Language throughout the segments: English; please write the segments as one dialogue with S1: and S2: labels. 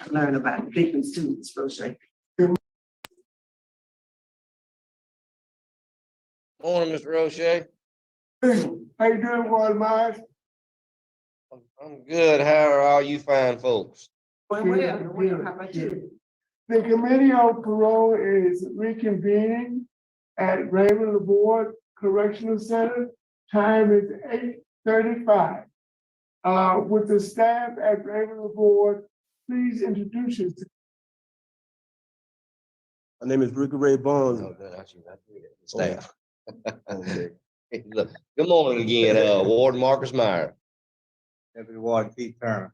S1: learn about different students, Roche.
S2: Morning, Mr. Roche.
S3: How you doing, Ward Myers?
S2: I'm good. How are all you fine folks?
S1: Well, how about you?
S3: The Committee on Parole is reconvening at Raymond LaBorde Correctional Center. Time is 8:35. With the staff at Raymond LaBorde, please introduce yourself.
S4: My name is Ricky Ray Barnes.
S2: Oh, that's you. Staff. Look, good morning again, Warden Marcus Meyer.
S4: Deputy Warden Pete Turner.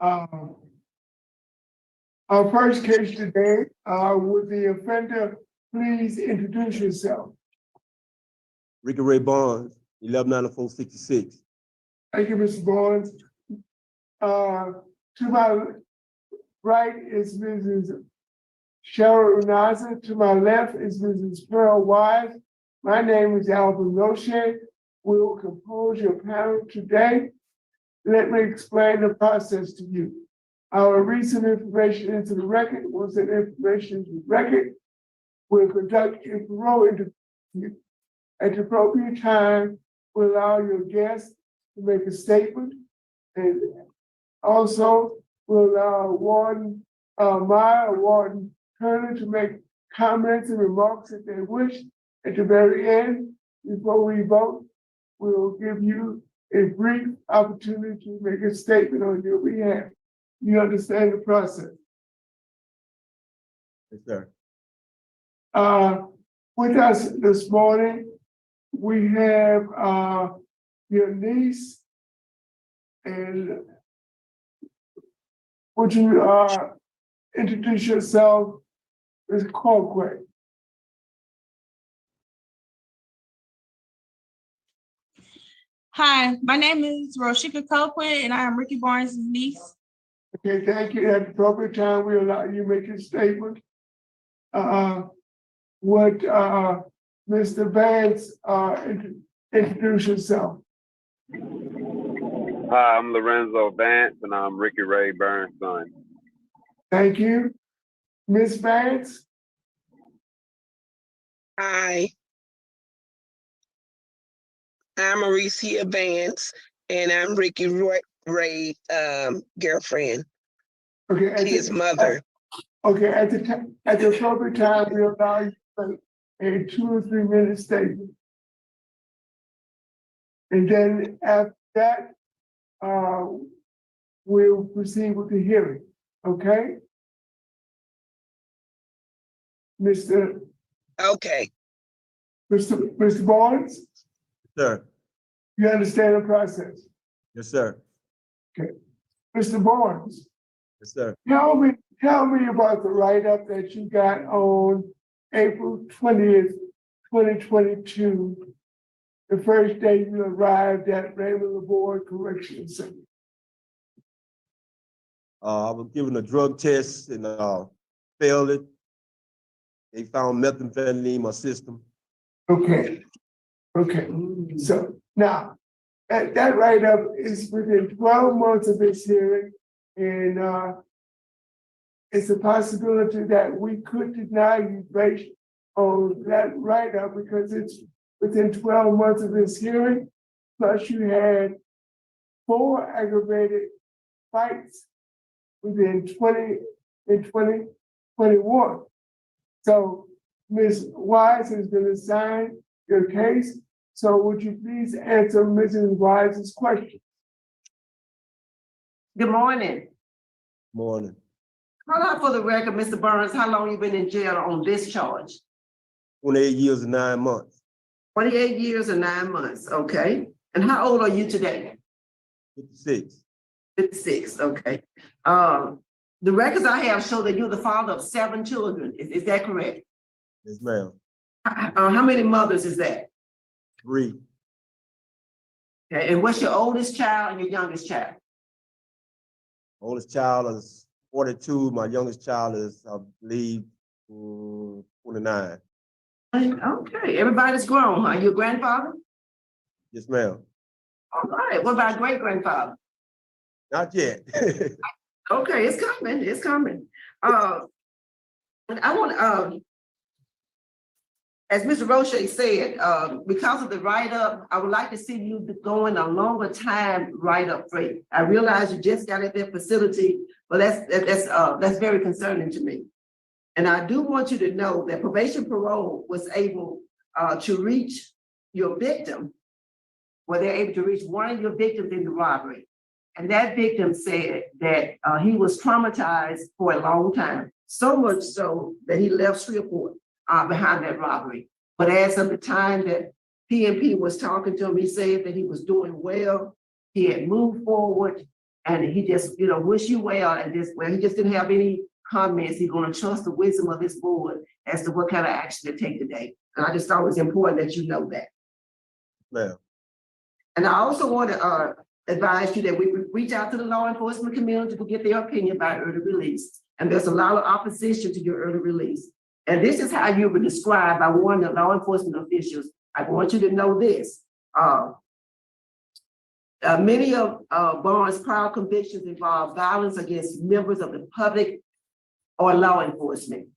S3: Our first case today, would the offender please introduce yourself?
S4: Ricky Ray Barnes, 119466.
S3: Thank you, Mr. Barnes. To my right is Mrs. Cheryl Unaza. To my left is Mrs. Pearl Wise. My name is Alvin Roche. We will compose your panel today. Let me explain the process to you. Our recent information into the record was that information into the record will conduct a parole interview. At the appropriate time, we'll allow your guests to make a statement, and also we'll allow Warden Meyer or Warden Turner to make comments and remarks if they wish. At the very end, before we vote, we'll give you a brief opportunity to make a statement on your behalf. You understand the process?
S4: Yes, sir.
S3: With us this morning, we have your niece, and would you introduce yourself, Ms. Corquay?
S5: Hi, my name is Roshika Copeland, and I am Ricky Barnes' niece.
S3: Okay, thank you. At the appropriate time, we allow you to make a statement. Would Mr. Vance introduce yourself?
S6: Hi, I'm Lorenzo Vance, and I'm Ricky Ray Burns' son.
S3: Thank you. Ms. Vance?
S7: Hi, I'm Mauricia Vance, and I'm Ricky Ray girlfriend,
S3: Okay.
S7: his mother.
S3: Okay, at the appropriate time, we allow you to make a 2 or 3 minute statement. And then after that, we'll proceed with the hearing, okay? Mr.
S7: Okay,
S3: Barnes,
S4: Sir.
S3: you understand the process?
S4: Yes, sir.
S3: Mr. Barnes,
S4: Yes, sir.
S3: tell me about the write-up that you got on April 20th, 2022, the first day you arrived at Raymond LaBorde Correctional Center.
S4: I was given a drug test and failed it. They found methamphetamine in my system.
S3: Okay. So now, that write-up is within 12 months of this hearing, and it's a possibility that we could deny you based on that write-up because it's within 12 months of this hearing, plus you had 4 aggravated fights within 2021. So Ms. Wise has been assigned your case. So would you please answer Mrs. Wise's question?
S1: Good morning.
S4: Morning.
S1: Hold on for the record, Mr. Burns, how long you been in jail on this charge?
S4: 28 years and 9 months.
S1: 28 years and 9 months, okay. And how old are you today?
S4: 56.
S1: 56, okay. The records I have show that you're the father of 7 children. Is that correct?
S4: Yes, ma'am.
S1: How many mothers is that?
S4: 3.
S1: Okay, and what's your oldest child and your youngest child?
S4: Oldest child is 42. My youngest child is, I believe, 29.
S1: Okay, everybody's grown, huh? Your grandfather?
S4: Yes, ma'am.
S1: All right, what about great grandfather?
S4: Not yet.
S1: Okay, it's coming, it's coming. And I want, as Mr. Roche said, because of the write-up, I would like to see you going a longer time write-up rate. I realize you just got at that facility, but that's very concerning to me. And I do want you to know that probation parole was able to reach your victim, where they're able to reach one of your victims in the robbery. And that victim said that he was traumatized for a long time, so much so that he left Shreveport behind that robbery. But as of the time that PNP was talking to him, he said that he was doing well. He had moved forward, and he just, wish you well. And he just didn't have any comments. He's going to trust the wisdom of this board as to what kind of action to take today. And I just thought it was important that you know that.
S4: Ma'am.
S1: And I also want to advise you that we reach out to the law enforcement community to get their opinion about early release. And there's a lot of opposition to your early release. And this is how you were described by one of the law enforcement officials. I want you to know this. Many of Barnes' prior convictions involve violence against members of the public or law enforcement.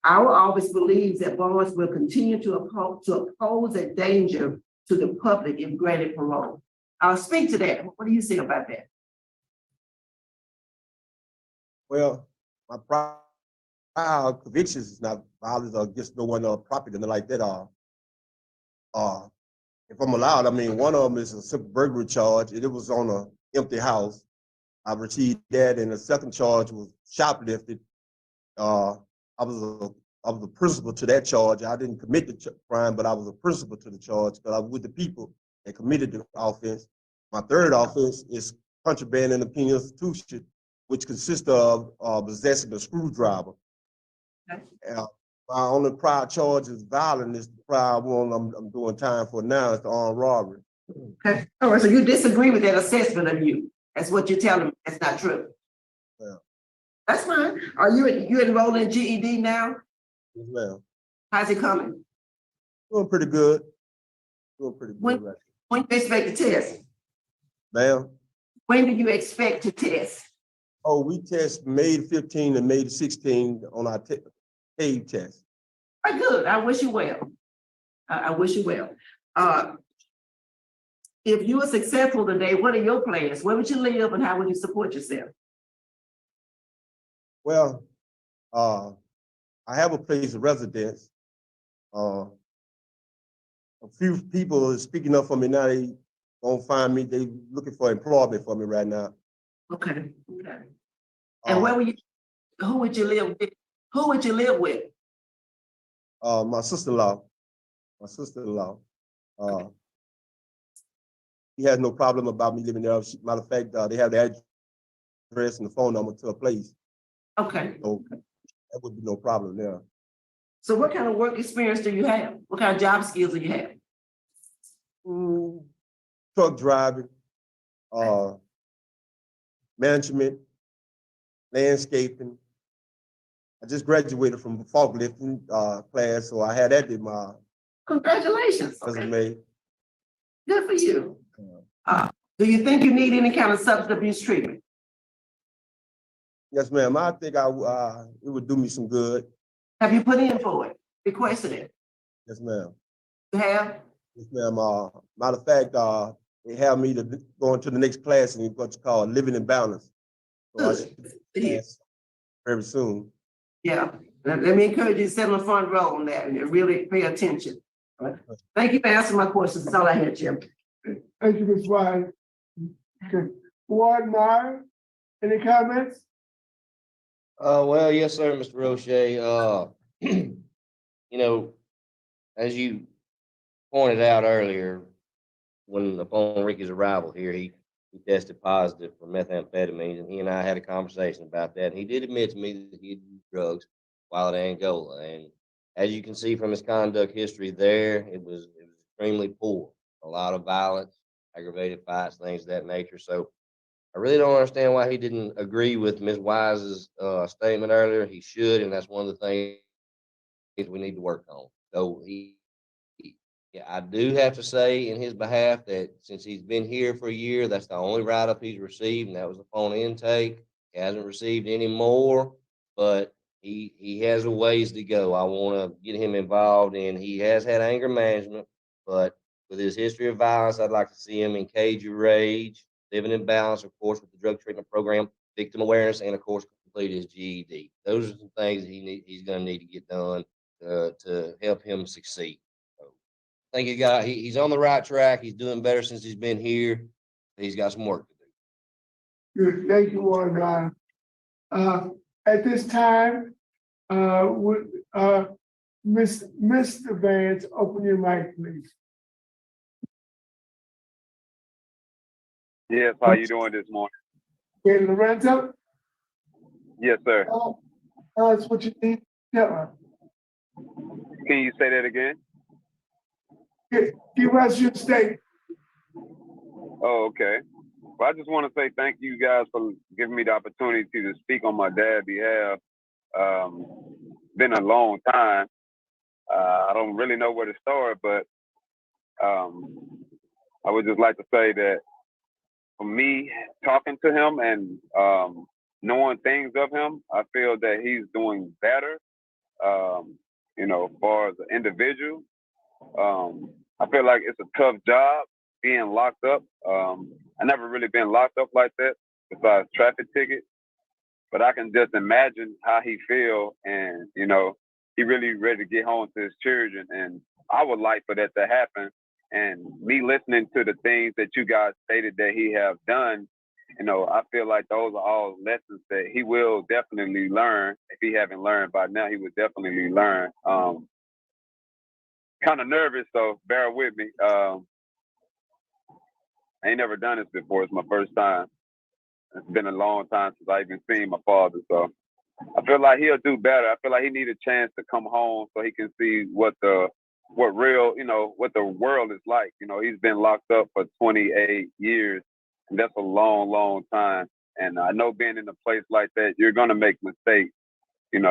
S1: Our office believes that Barnes will continue to oppose a danger to the public if granted parole. I'll speak to that. What do you say about that?
S4: Well, my prior convictions is not violence against no one property, nothing like that. If I'm allowed, I mean, one of them is a simple burglary charge, and it was on an empty house. I received that, and the second charge was shoplifting. I was a principal to that charge. I didn't commit the crime, but I was a principal to the charge because I was with the people that committed the offense. My third offense is contraband in the penal institution, which consists of possessing a screwdriver.
S1: Okay.
S4: My only prior charge is violent. Is the prior one I'm doing time for now is the armed robbery.
S1: Okay. All right. So you disagree with that assessment of you? That's what you're telling me. That's not true.
S4: Yeah.
S1: That's fine. Are you enrolled in GED now?
S4: Yes, ma'am.
S1: How's it coming?
S4: Doing pretty good. Doing pretty good right now.
S1: When do you expect to test?
S4: Ma'am?
S1: When do you expect to test?
S4: Oh, we test May 15 and May 16 on our TAVE test.
S1: All right, good. I wish you well. I wish you well. If you were successful today, what are your plans? Where would you live and how would you support yourself?
S4: Well, I have a place of residence. A few people are speaking up for me now. They gonna find me. They looking for employment for me right now.
S1: Okay. Okay. And where would you? Who would you live with? Who would you live with?
S4: My sister-in-law. My sister-in-law. He has no problem about me living there. Matter of fact, they have the address and the phone number to a place.
S1: Okay.
S4: So that would be no problem there.
S1: So what kind of work experience do you have? What kind of job skills do you have?
S4: Truck driving, management, landscaping. I just graduated from forklifting class, so I had that in my
S1: Congratulations. Okay.
S4: resume.
S1: Good for you. Do you think you need any kind of substance abuse treatment?
S4: Yes, ma'am. I think it would do me some good.
S1: Have you put in for it? Requested it?
S4: Yes, ma'am.
S1: You have?
S4: Yes, ma'am. Matter of fact, they have me to go into the next class in what's called living in balance. So I should
S1: Good.
S4: pass very soon.
S1: Yeah. Let me encourage you to sit on the front row on that and really pay attention. All right. Thank you for answering my questions. That's all I had, Jim.
S3: Thank you, Ms. Wise. Okay, Ward Meyer, any comments?
S2: Well, yes, sir, Mr. Roche. As you pointed out earlier, upon Ricky's arrival here, he tested positive for methamphetamines, and he and I had a conversation about that. And he did admit to me that he had used drugs while at Angola. And as you can see from his conduct history there, it was extremely poor. A lot of violence, aggravated fights, things of that nature. So I really don't understand why he didn't agree with Ms. Wise's statement earlier. He should, and that's one of the things we need to work on. So Yeah, I do have to say in his behalf that since he's been here for a year, that's the only write-up he's received, and that was upon intake. He hasn't received any more, but he has a ways to go. I want to get him involved, and he has had anger management, but with his history of violence, I'd like to see him in Cage Your Rage, Living in Balance, of course, with the drug treatment program, victim awareness, and of course, complete his GED. Those are some things that he's going to need to get done to help him succeed. I think he's on the right track. He's doing better since he's been here. He's got some work to do.
S3: Good, thank you, Warden Ryan. At this time, would, Mr. Vance, open your mic, please.
S6: Yes, how you doing this morning?
S3: Okay, Lorenzo,
S6: Yes, sir.
S3: tell us what you need to tell us.
S6: Can you say that again?
S3: Give us your statement.
S6: Oh, okay. Well, I just want to say thank you guys for giving me the opportunity to speak on my dad's behalf. Been a long time. I don't really know where to start, but I would just like to say that for me, talking to him and knowing things of him, I feel that he's doing better, as far as an individual. I feel like it's a tough job being locked up. I never really been locked up like that besides traffic tickets, but I can just imagine how he feel, and he really ready to get home to his children, and I would like for that to happen. And me listening to the things that you guys stated that he have done, I feel like those are all lessons that he will definitely learn. If he haven't learned by now, he would definitely learn. Kind of nervous, so bear with me. I ain't never done this before. It's my first time. It's been a long time since I even seen my father, so I feel like he'll do better. I feel like he need a chance to come home so he can see what the world is like. He's been locked up for 28 years, and that's a long, long time. And I know being in a place like that, you're gonna make mistakes, and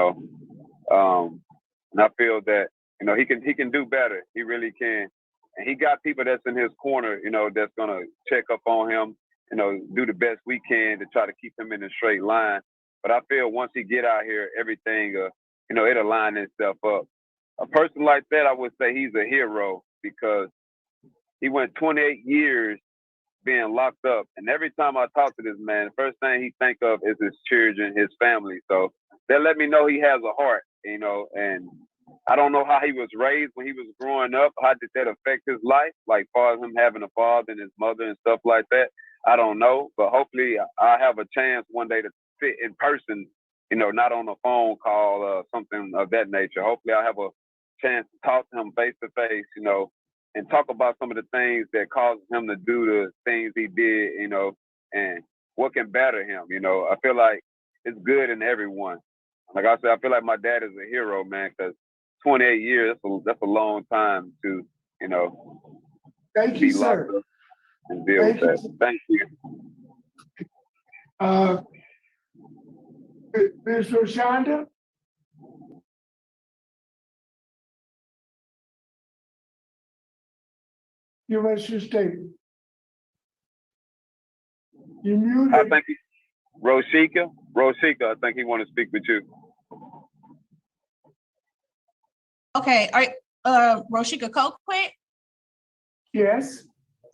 S6: I feel that he can do better. He really can, and he got people that's in his corner, that's gonna check up on him, do the best we can to try to keep him in a straight line. But I feel once he get out here, everything, it'll line itself up. A person like that, I would say he's a hero because he went 28 years being locked up. And every time I talk to this man, the first thing he think of is his children, his family. So that let me know he has a heart, and I don't know how he was raised when he was growing up. How did that affect his life? Like far as him having a father and his mother and stuff like that. I don't know, but hopefully I have a chance one day to sit in person, not on a phone call or something of that nature. Hopefully I have a chance to talk to him face to face, and talk about some of the things that caused him to do the things he did, and what can better him. I feel like it's good in everyone. Like I said, I feel like my dad is a hero, man, because 28 years, that's a long time to,
S3: Thank you, sir.
S6: And deal with that. Thank you.
S3: Ms. Roshonda? Give us your statement. You muted.
S6: I think Roshika, I think he want to speak with you.
S5: Okay, Roshika Colquitt?
S3: Yes.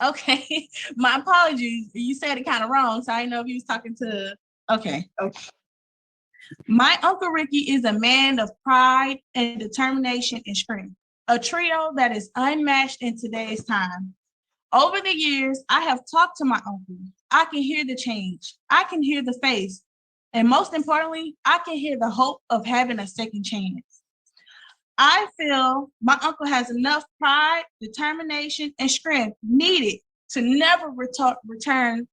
S5: Okay, my apologies. You said it kind of wrong, so I didn't know if you was talking to, okay. My Uncle Ricky is a man of pride and determination and strength, a trio that is unmatched in today's time. Over the years, I have talked to my uncle. I can hear the change. I can hear the face. And most importantly, I can hear the hope of having a second chance. I feel my uncle has enough pride, determination, and strength needed to never return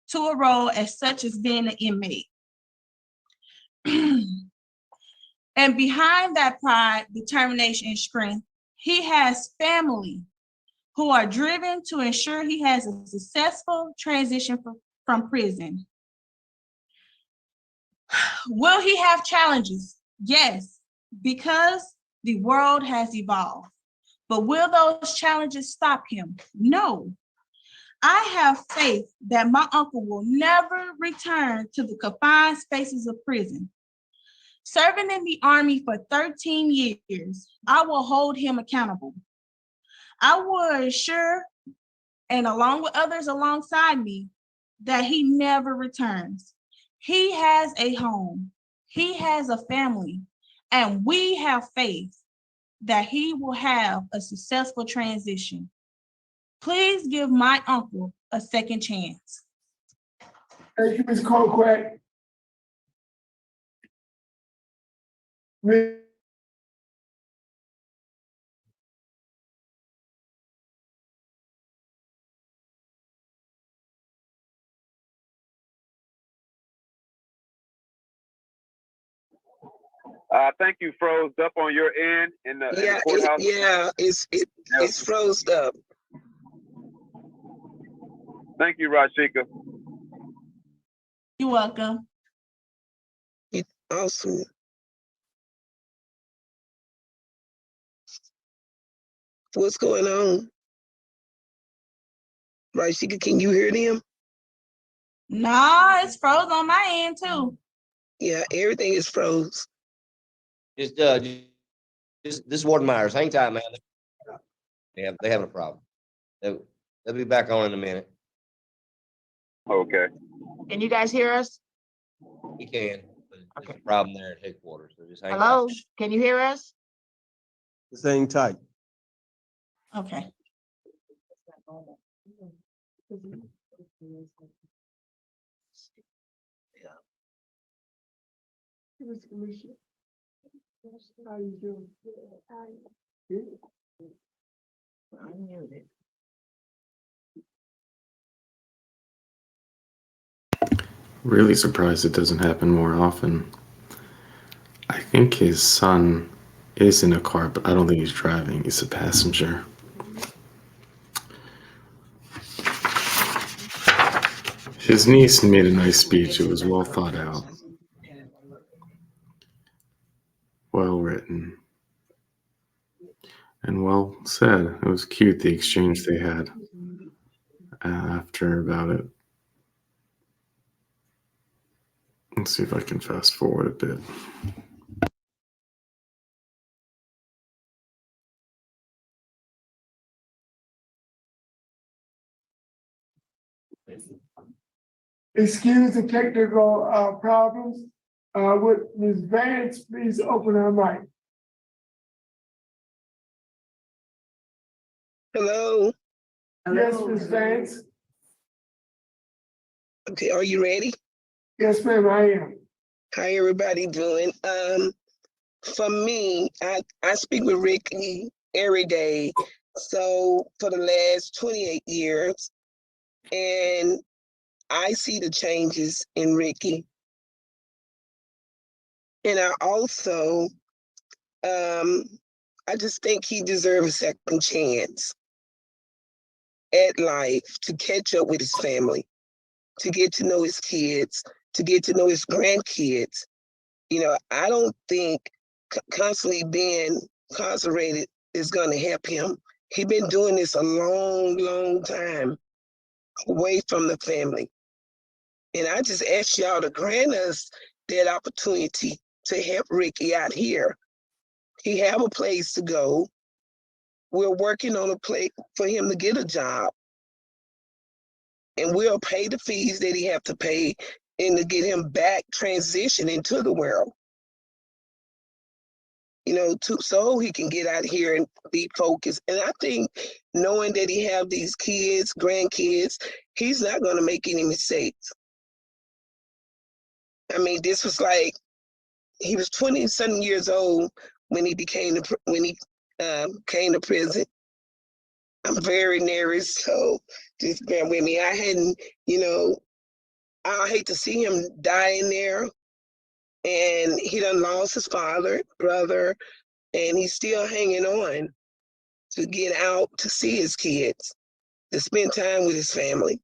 S5: to a role as such as being an inmate. And behind that pride, determination, and strength, he has family who are driven to ensure he has a successful transition from prison. Will he have challenges? Yes, because the world has evolved. But will those challenges stop him? No. I have faith that my uncle will never return to the confined spaces of prison. Serving in the Army for 13 years, I will hold him accountable. I will assure, and along with others alongside me, that he never returns. He has a home, he has a family, and we have faith that he will have a successful transition. Please give my uncle a second chance.
S3: Thank you, Ms. Colquitt.
S6: I think you froze up on your end in the
S7: Yeah,
S6: courthouse.
S7: it's froze up.
S6: Thank you, Rashika.
S5: You're welcome.
S7: Awesome. What's going on? Rashika, can you hear them?
S5: Nah, it's froze on my end too.
S7: Yeah, everything is froze.
S2: Just, this is Warden Myers. Hang tight, man. They having a problem. They'll be back on in a minute.
S6: Okay.
S8: Can you guys hear us?
S2: We can, but there's
S8: Okay.
S2: a problem there at headquarters, so just hang
S8: Hello,
S2: tight.
S8: can you hear us?
S4: Just hang tight.
S5: Okay.
S3: How you doing?
S8: Unmuted.
S9: Really surprised it doesn't happen more often. I think his son is in a car, but I don't think he's driving. He's a passenger. His niece made a nice speech. It was well thought out, well written, and well said. It was cute, the exchange they had after about it. Let's see if I can fast forward a bit.
S3: Excuse the technical problems. Would Ms. Vance please open her mic?
S7: Hello.
S3: Yes, Ms. Vance.
S7: Okay, are you ready?
S3: Yes, ma'am, I am.
S7: How everybody doing? For me, I speak with Ricky every day. So for the last 28 years, and I see the changes in Ricky. And I also, I just think he deserves a second chance at life to catch up with his family, to get to know his kids, to get to know his grandkids. You know, I don't think constantly being incarcerated is going to help him. He's been doing this a long, long time away from the family. And I just ask y'all to grant us that opportunity to help Ricky out here. He have a place to go. We're working on a place for him to get a job. And we'll pay the fees that he have to pay and to get him back transition into the world. You know, so he can get out here and be focused. And I think knowing that he have these kids, grandkids, he's not going to make any mistakes. I mean, this was like, he was 20-something years old when he came to prison. I'm very nervous, so just bear with me. I hadn't, you know, I hate to see him die in there. And he done lost his father, brother, and he's still hanging on to get out to see his kids, to spend time with his family.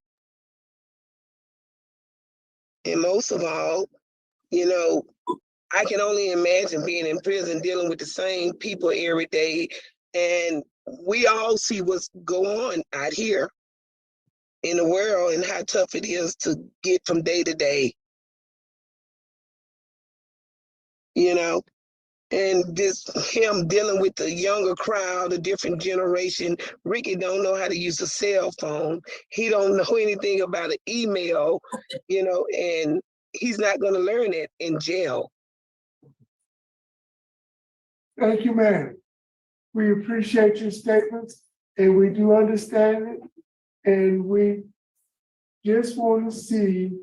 S7: And most of all, you know, I can only imagine being in prison, dealing with the same people every day. And we all see what's going on out here in the world and how tough it is to get from day to day, you know. And this him dealing with the younger crowd, a different generation. Ricky don't know how to use a cell phone. He don't know anything about an email, you know, and he's not going to learn it in jail.
S3: Thank you, ma'am. We appreciate your statements and we do understand it. And we just want to see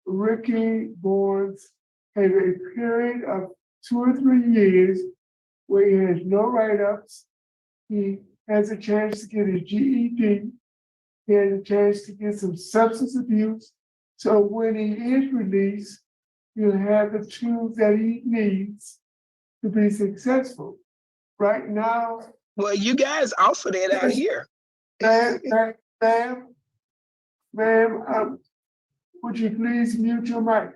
S3: Ricky Barnes have a period of 2 or 3 years where he has no write-ups. He has a chance to get his GED. He has a chance to get some substance abuse. So when he is released, he'll have the tools that he needs to be successful. Right now,
S7: Well, you guys offer that out here.
S3: ma'am, would you please mute your mic?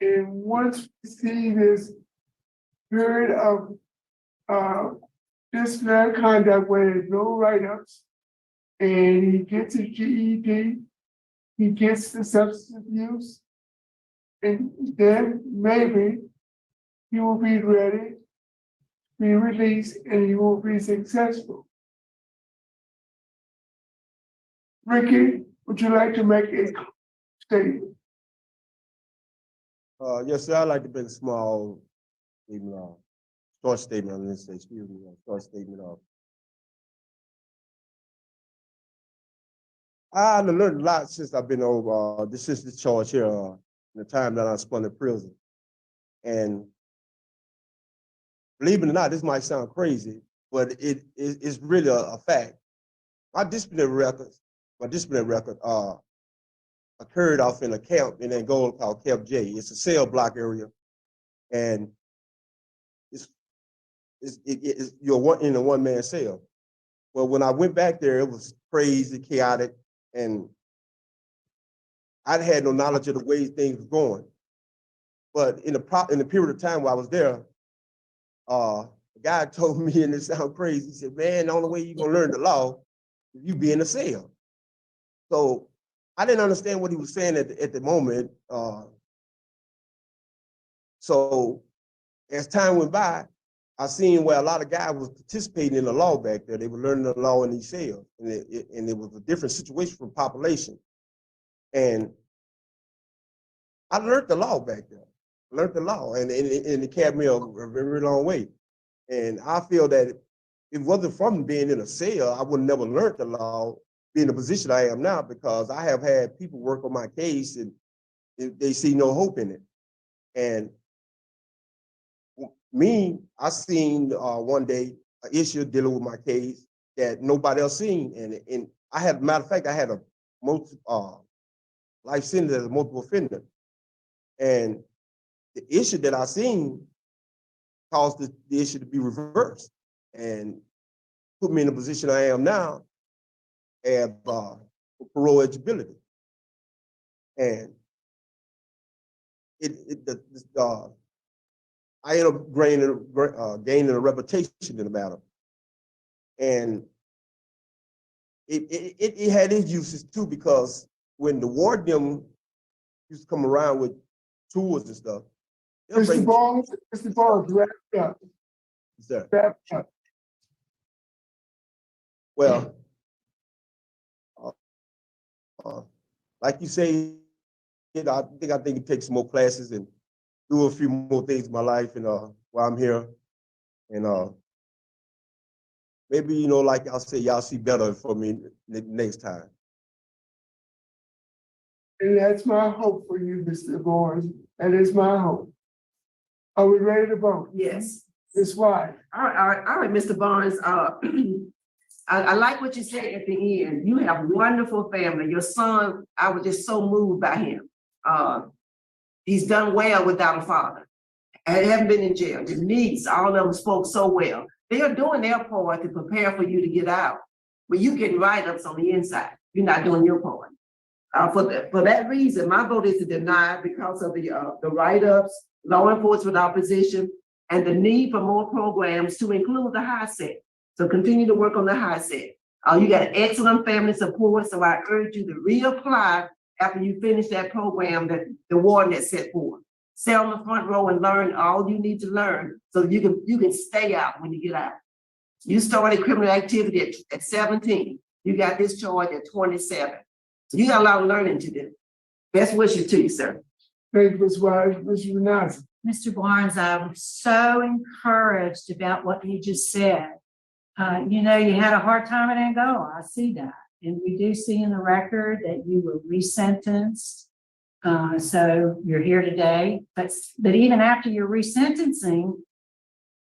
S3: And once we see this period of disciplinary conduct where there's no write-ups, and he gets his GED, he gets the substance abuse, and then maybe he will be ready to be released and he will be successful. Ricky, would you like to make a statement?
S4: Yes, sir. I'd like to make a small statement, short statement on this, excuse me, short statement of. I learned a lot since I've been over, since the charge here, in the time that I spent in prison. And believe it or not, this might sound crazy, but it's really a fact. My disciplinary record occurred off in a camp in Angola called Camp J. It's a cell block area, and you're in a one-man cell. Well, when I went back there, it was crazy, chaotic, and I had no knowledge of the way things were going. But in the period of time while I was there, a guy told me, and it sounds crazy, he said, man, the only way you're gonna learn the law is you be in a cell. So I didn't understand what he was saying at the moment. So as time went by, I seen where a lot of guys was participating in the law back there. They were learning the law in these cells, and it was a different situation from population. And I learned the law back there. I learned the law, and it carried me a very long way. And I feel that if it wasn't from being in a cell, I would never learned the law, be in the position I am now, because I have had people work on my case and they see no hope in it. And me, I seen one day an issue dealing with my case that nobody else seen. And I had, matter of fact, I had a life sentence as a multiple offender. And the issue that I seen caused the issue to be reversed and put me in the position I am now as parole eligibility. And I ended up gaining a reputation in the matter. And it had its uses too, because when the warden used to come around with tools and stuff,
S3: Mr. Barnes, wrap it up.
S4: Sir.
S3: Wrap it up.
S4: Well, like you say, I think it takes more classes and do a few more things in my life, and while I'm here, and maybe, like y'all say, y'all see better for me next time.
S3: And that's my hope for you, Mr. Barnes. That is my hope. Are we ready to vote?
S1: Yes.
S3: Ms. White?
S1: All right, Mr. Barnes, I like what you said at the end. You have wonderful family. Your son, I was just so moved by him. He's done well without a father. I haven't been in jail. Your niece, all of them spoke so well. They are doing their part to prepare for you to get out. But you getting write-ups on the inside. You're not doing your part. For that reason, my vote is to deny because of the write-ups, law enforcement opposition, and the need for more programs to include the high set. So continue to work on the high set. You got excellent family support, so I urge you to reapply after you finish that program that the warden has set forth. Stay on the front row and learn all you need to learn so you can stay out when you get out. You started criminal activity at 17. You got this charge at 27. So you got a lot of learning to do. Best wishes to you, sir.
S3: Thank you, Ms. Wise. Mr. Renato.
S10: Mr. Barnes, I'm so encouraged about what you just said. You know, you had a hard time at Angola. I see that. And we do see in the record that you were resentenced. So you're here today. But even after your resentencing,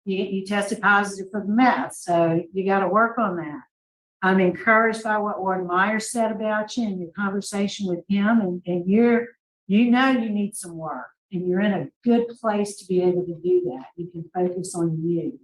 S10: you tested positive for the meth. So you got to work on that. I'm encouraged by what Warden Myers said about you and your conversation with him. And you need some work. And you're in a good place to be able to do that. You can focus on you.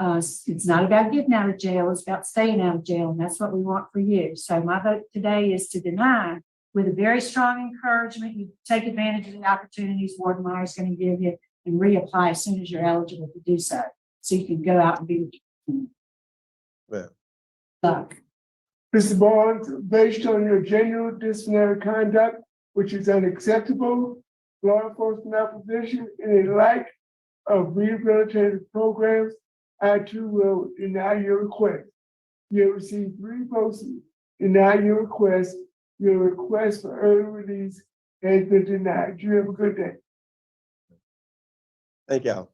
S10: It's not about getting out of jail, it's about staying out of jail, and that's what we want for you. So my vote today is to deny with a very strong encouragement. You take advantage of the opportunities Warden Myers is going to give you and reapply as soon as you're eligible to do so. So you can go out and be with your
S4: Well,
S10: luck.
S3: Mr. Barnes, based on your genuine disciplinary conduct, which is unacceptable, law enforcement opposition, and a lack of rehabilitative programs, I too will deny your request. You have received 3 votes to deny your request. Your request for early release has been denied. You have a good day.
S4: thank y'all.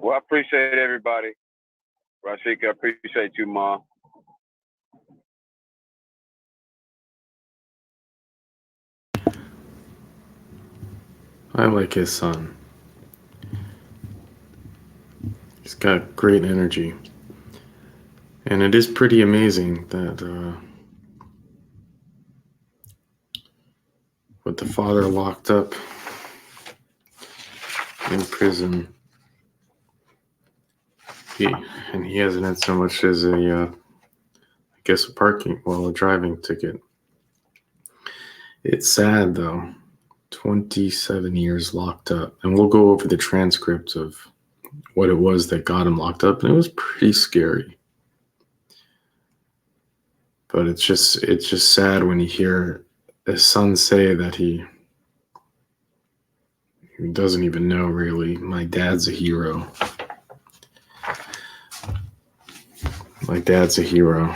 S6: Well, I appreciate everybody. Rashika, I appreciate you, Ma.
S9: I like his son. He's got great energy. And it is pretty amazing that with the father locked up in prison, he hasn't had so much as a driving ticket. It's sad though. 27 years locked up. And we'll go over the transcript of what it was that got him locked up, and it was pretty scary. But it's just sad when you hear his son say that he doesn't even know really. My dad's a hero. My dad's a hero.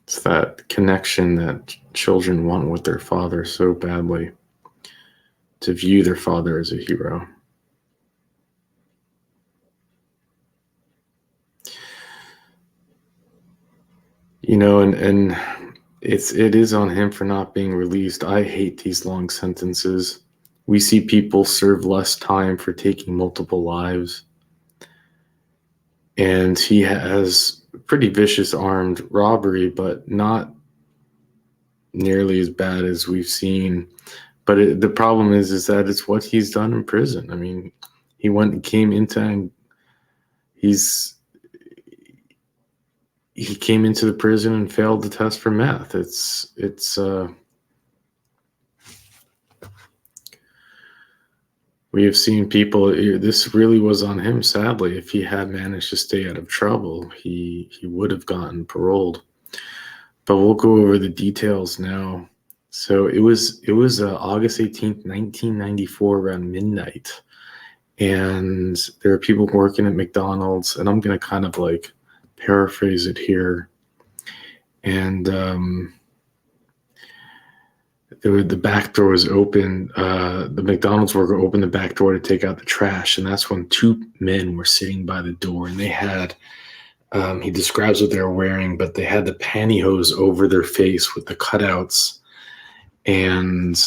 S9: It's that connection that children want with their father so badly, to view their father as a hero. You know, and it is on him for not being released. I hate these long sentences. We see people serve less time for taking multiple lives. And he has pretty vicious armed robbery, but not nearly as bad as we've seen. But the problem is that it's what he's done in prison. I mean, he came into the prison and failed the test for meth. We have seen people, this really was on him, sadly. If he had managed to stay out of trouble, he would have gotten paroled. But we'll go over the details now. So it was August 18th, 1994, around midnight. And there are people working at McDonald's, and I'm going to kind of like paraphrase it here. And the back door was open. The McDonald's worker opened the back door to take out the trash, and that's when 2 men were sitting by the door, and they had, he describes what they were wearing, but they had the pantyhose over their face with the cutouts, and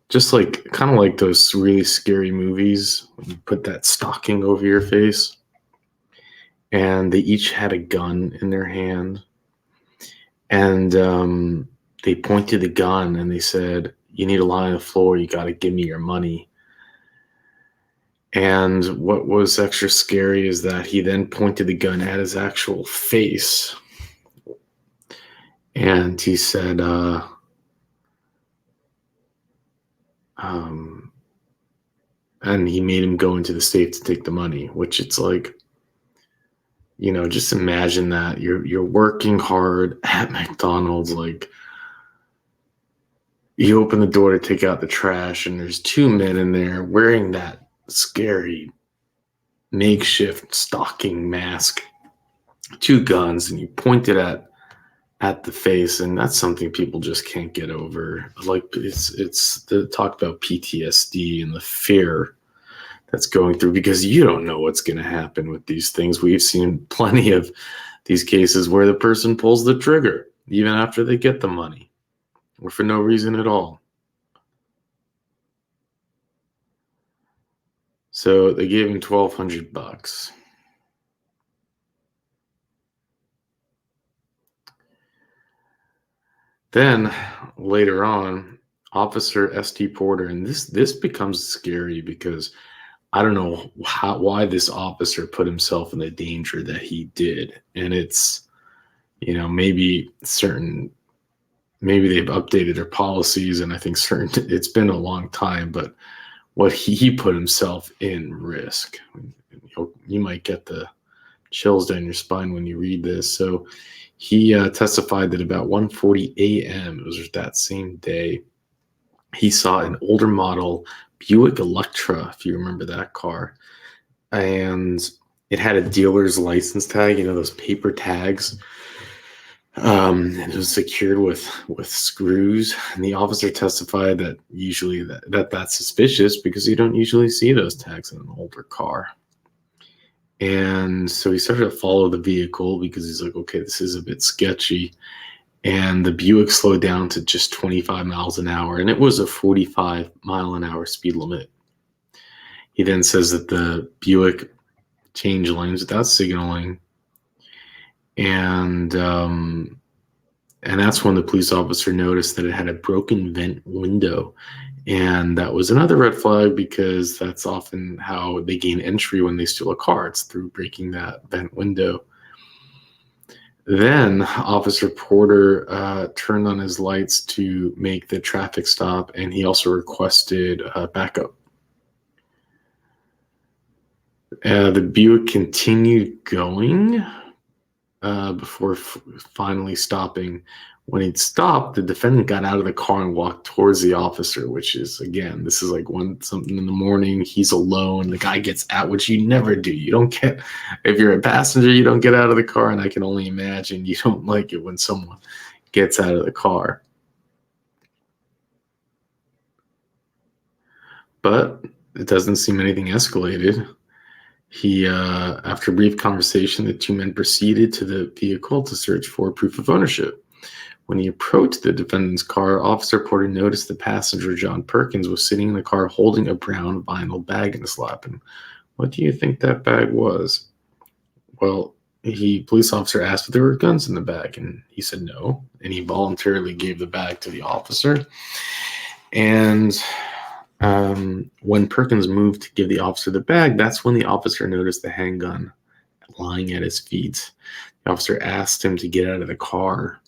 S9: just like, kind of like those really scary movies, when you put that stocking over your face. And they each had a gun in their hand, and they pointed the gun and they said, you need to lie on the floor. You got to give me your money. And what was extra scary is that he then pointed the gun at his actual face. And he said, and he made him go into the safe to take the money, which it's like, you know, just imagine that you're working hard at McDonald's, like you open the door to take out the trash and there's two men in there wearing that scary makeshift stocking mask, two guns, and you point it at the face, and that's something people just can't get over. Like it's the talk about PTSD and the fear that's going through, because you don't know what's going to happen with these things. We've seen plenty of these cases where the person pulls the trigger even after they get the money, or for no reason at all. So they gave him $1,200. Then later on, Officer S.T. Porter, and this becomes scary because I don't know why this officer put himself in the danger that he did. And it's, you know, maybe they've updated their policies, and I think it's been a long time, but what he put himself in risk. You might get the chills down your spine when you read this. So he testified that about 1:40 a.m., it was that same day, he saw an older model Buick Electra, if you remember that car, and it had a dealer's license tag, you know, those paper tags. And it was secured with screws, and the officer testified that usually that's suspicious because you don't usually see those tags in an older car. And so he started to follow the vehicle because he's like, okay, this is a bit sketchy. And the Buick slowed down to just 25 miles an hour, and it was a 45-mile-an-hour speed limit. He then says that the Buick changed lanes without signaling, and that's when the police officer noticed that it had a broken vent window. And that was another red flag, because that's often how they gain entry when they steal a car. It's through breaking that vent window. Then Officer Porter turned on his lights to make the traffic stop, and he also requested backup. The Buick continued going before finally stopping. When he'd stopped, the defendant got out of the car and walked towards the officer, which is, again, this is like something in the morning. He's alone. The guy gets out, which you never do. You don't get, if you're a passenger, you don't get out of the car. And I can only imagine you don't like it when someone gets out of the car. But it doesn't seem anything escalated. After a brief conversation, the two men proceeded to the vehicle to search for proof of ownership. When he approached the defendant's car, Officer Porter noticed the passenger, John Perkins, was sitting in the car holding a brown vinyl bag in his lap. And what do you think that bag was? Well, police officer asked if there were guns in the bag, and he said no. And he voluntarily gave the bag to the officer. And when Perkins moved to give the officer the bag, that's when the officer noticed the handgun lying at his feet. The officer asked him to get out of the car.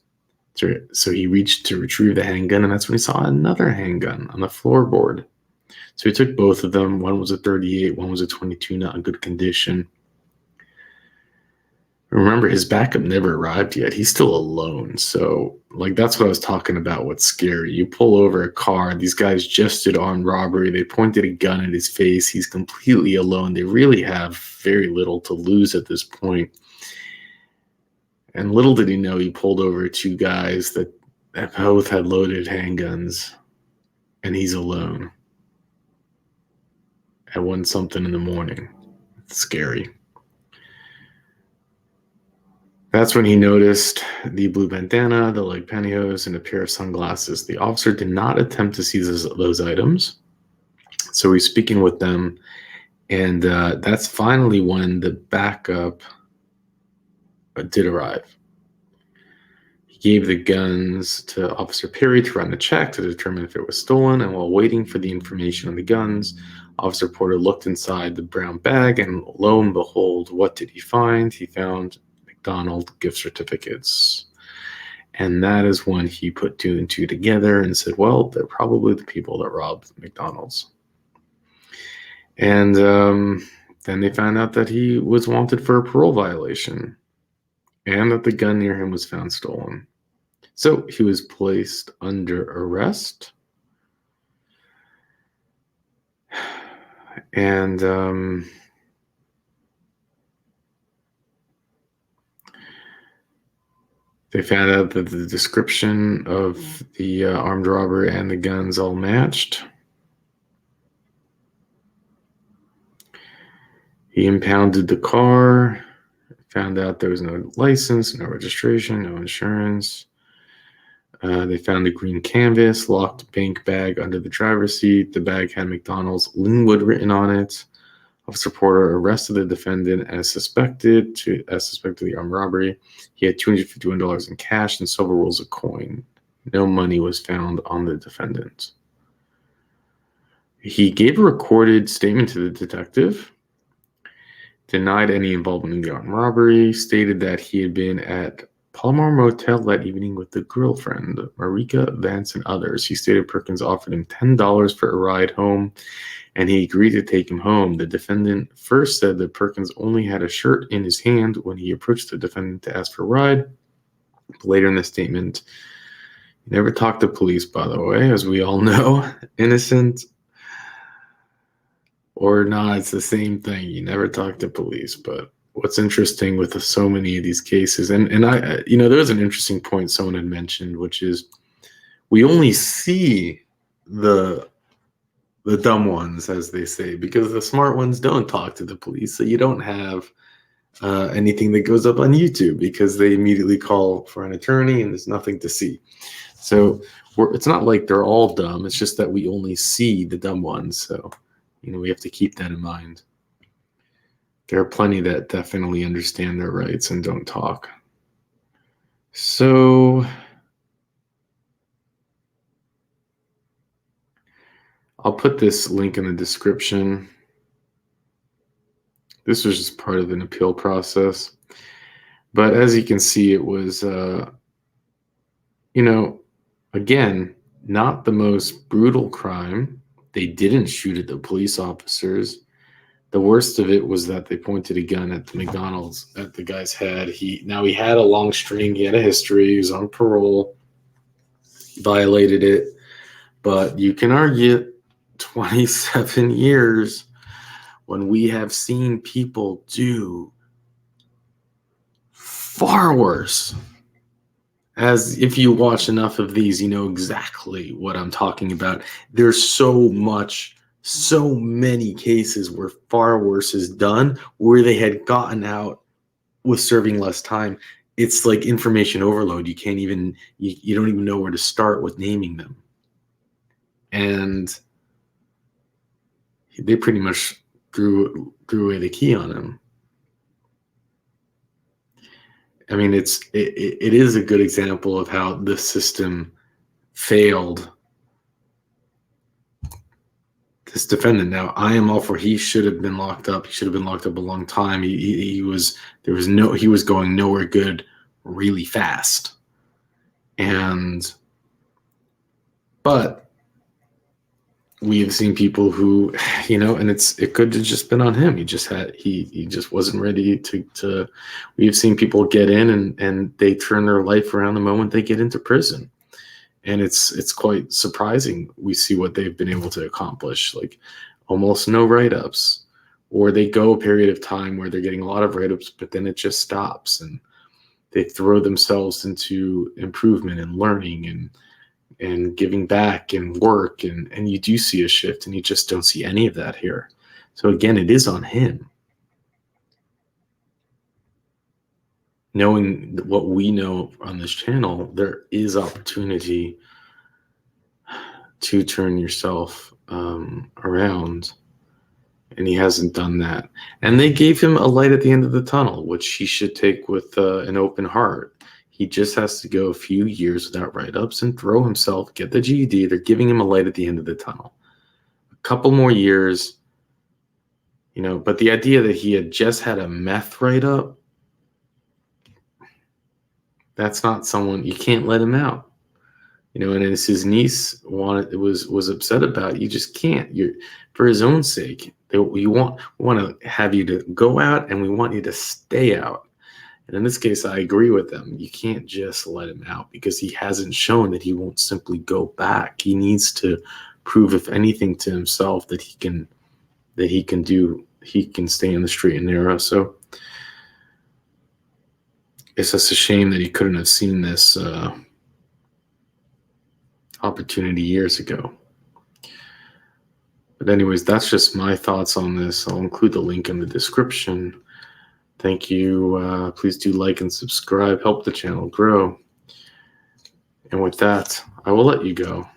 S9: So he reached to retrieve the handgun, and that's when he saw another handgun on the floorboard. So he took both of them. One was a .38, one was a .22, not in good condition. Remember, his backup never arrived yet. He's still alone. So, like, that's what I was talking about. What's scary. You pull over a car. These guys just did armed robbery. They pointed a gun at his face. He's completely alone. They really have very little to lose at this point. And little did he know, he pulled over two guys that both had loaded handguns, and he's alone at 1-something in the morning. It's scary. That's when he noticed the blue bandana, the leg pantyhose, and a pair of sunglasses. The officer did not attempt to seize those items, so he's speaking with them, and that's finally when the backup did arrive. He gave the guns to Officer Perry to run a check to determine if it was stolen, and while waiting for the information on the guns, Officer Porter looked inside the brown bag, and lo and behold, what did he find? He found McDonald's gift certificates. And that is when he put two and two together and said, well, they're probably the people that robbed McDonald's. And then they found out that he was wanted for a parole violation and that the gun near him was found stolen. So he was placed under arrest. And they found out that the description of the armed robber and the guns all matched. He impounded the car, found out there was no license, no registration, no insurance. They found a green canvas, locked bank bag under the driver's seat. The bag had McDonald's Linwood written on it. Officer Porter arrested the defendant as suspected of the armed robbery. He had $251 in cash and silver rolls of coin. No money was found on the defendant. He gave a recorded statement to the detective, denied any involvement in the armed robbery, stated that he had been at Palomar Motel that evening with the girlfriend, Marika Vance, and others. He stated Perkins offered him $10 for a ride home, and he agreed to take him home. The defendant first said that Perkins only had a shirt in his hand when he approached the defendant to ask for a ride. Later in the statement, he never talked to police, by the way, as we all know. Innocent or not, it's the same thing. You never talk to police. But what's interesting with so many of these cases, and I, there's an interesting point someone had mentioned, which is we only see the dumb ones, as they say, because the smart ones don't talk to the police. So you don't have anything that goes up on YouTube because they immediately call for an attorney and there's nothing to see. So it's not like they're all dumb. It's just that we only see the dumb ones. So, we have to keep that in mind. There are plenty that definitely understand their rights and don't talk. So I'll put this link in the description. This was just part of an appeal process. But as you can see, it was, again, not the most brutal crime. They didn't shoot at the police officers. The worst of it was that they pointed a gun at the McDonald's, at the guy's head. He had a long string. He had a history. He was on parole. Violated it. But you can argue 27 years when we have seen people do far worse. As if you watch enough of these, you know exactly what I'm talking about. There's so many cases where far worse is done, where they had gotten out with serving less time. It's like information overload. You can't even, you don't even know where to start with naming them. And they pretty much threw away the key on him. I mean, it is a good example of how the system failed this defendant. Now, I am all for he should have been locked up. He should have been locked up a long time. He was going nowhere good really fast. But we have seen people who, and it could have just been on him. He just wasn't ready to. We have seen people get in and they turn their life around the moment they get into prison. And it's quite surprising. We see what they've been able to accomplish, like almost no write-ups, or they go a period of time where they're getting a lot of write-ups, but then it just stops and they throw themselves into improvement and learning and giving back and work, and you do see a shift, and you just don't see any of that here. So again, it is on him. Knowing what we know on this channel, there is opportunity to turn yourself around, and he hasn't done that. And they gave him a light at the end of the tunnel, which he should take with an open heart. He just has to go a few years without write-ups and throw himself, get the GED. They're giving him a light at the end of the tunnel. A couple more years, you know, but the idea that he had just had a meth write-up, that's not someone, you can't let him out. You know, and as his niece was upset about, you just can't. You're, for his own sake, we want to have you to go out, and we want you to stay out. And in this case, I agree with them. You can't just let him out because he hasn't shown that he won't simply go back. He needs to prove, if anything, to himself that he can stay in the straight and narrow. So it's just a shame that he couldn't have seen this opportunity years ago. But anyways, that's just my thoughts on this. I'll include the link in the description. Thank you. Please do like and subscribe. Help the channel grow. And with that, I will let you go.